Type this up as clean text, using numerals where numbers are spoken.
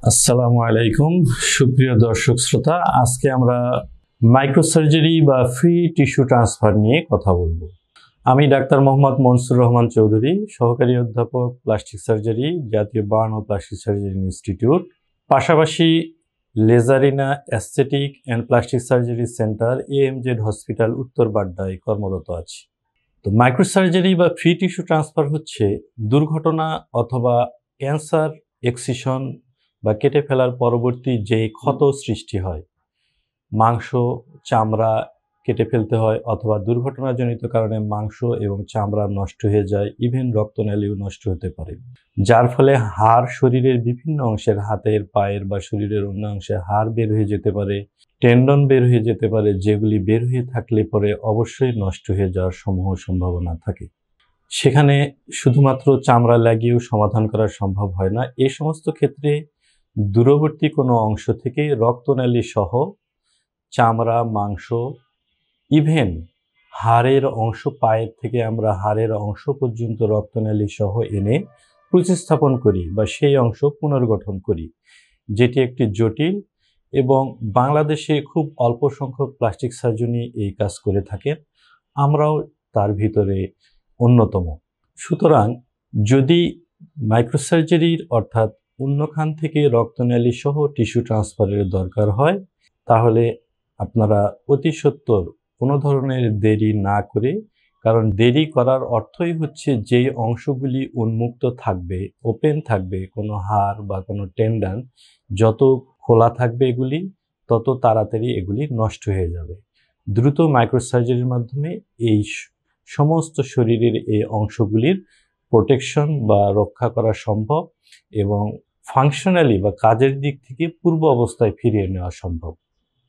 আসসালামু আলাইকুম সুপ্রিয় দর্শক শ্রোতা, আজকে আমরা মাইক্রোসার্জারি বা ফ্রি টিস্যু ট্রান্সফার নিয়ে কথা বলবো। আমি ডাক্তার মোহাম্মদ মনসুর রহমান চৌধুরী, সহকারী অধ্যাপক প্লাস্টিক সার্জারি, জাতীয় বার্ন ও প্লাস্টিক সার্জারি ইনস্টিটিউট, পাশাপাশি লেজারিনা aesthetic and plastic surgery centre AMZ hospital উত্তর বাড্ডায় কর্মরত আছি। তো মাইক্রোসার্জারি বা ফ্রি টিস্যু ট্রান্সফার হচ্ছে দুর্ঘটনা অথবা ক্যান্সার এক্সিশন বা কেটে ফেলার পরবর্তী যে ক্ষত সৃষ্টি হয়, মাংস চামড়া কেটে ফেলতে হয় অথবা দুর্ঘটনাজনিত কারণে মাংস এবং চামড়া নষ্ট হয়ে যায়, ইভেন রক্তনালীও নষ্ট হতে পারে, যার ফলে হাড় শরীরের বিভিন্ন অংশের, হাতের পায়ের বা শরীরের অন্য অংশে হাড় বের হয়ে যেতে পারে, টেন্ডন বের হয়ে যেতে পারে, যেগুলি বের হয়ে থাকলে পরে অবশ্যই নষ্ট হয়ে যাওয়ার সমূহ সম্ভাবনা থাকে। সেখানে শুধুমাত্র চামড়া লাগিয়েও সমাধান করা সম্ভব হয় না। এই সমস্ত ক্ষেত্রে দূরবর্তী কোনো অংশ থেকে রক্তনালী সহ চামড়া, মাংস, ইভেন হাড়ের অংশ, পায়ের থেকে আমরা হাড়ের অংশ পর্যন্ত রক্তনালী সহ এনে প্রতিস্থাপন করি বা সেই অংশ পুনর্গঠন করি, যেটি একটি জটিল এবং বাংলাদেশে খুব অল্প সংখ্যক প্লাস্টিক সার্জনই এই কাজ করে থাকেন। আমরাও তার ভিতরে অন্যতম। সুতরাং যদি মাইক্রোসার্জারির অর্থাৎ অন্যখান থেকে রক্তনালী সহ টিস্যু ট্রান্সফারের দরকার হয়, তাহলে আপনারা অতি সত্বর কোনো ধরনের দেরি না করে, কারণ দেরি করার অর্থই হচ্ছে যেই অংশগুলি উন্মুক্ত থাকবে, ওপেন থাকবে, কোনো হাড় বা কোনো টেন্ডন যত খোলা থাকবে এগুলি তত তাড়াতাড়ি এগুলি নষ্ট হয়ে যাবে। দ্রুত মাইক্রোসার্জারির মাধ্যমে এই সমস্ত শরীরের এই অংশগুলির প্রোটেকশন বা রক্ষা করা সম্ভব এবং ফাংশনালি বা কাজের দিক থেকে পূর্ব অবস্থায় ফিরিয়ে নেওয়া সম্ভব।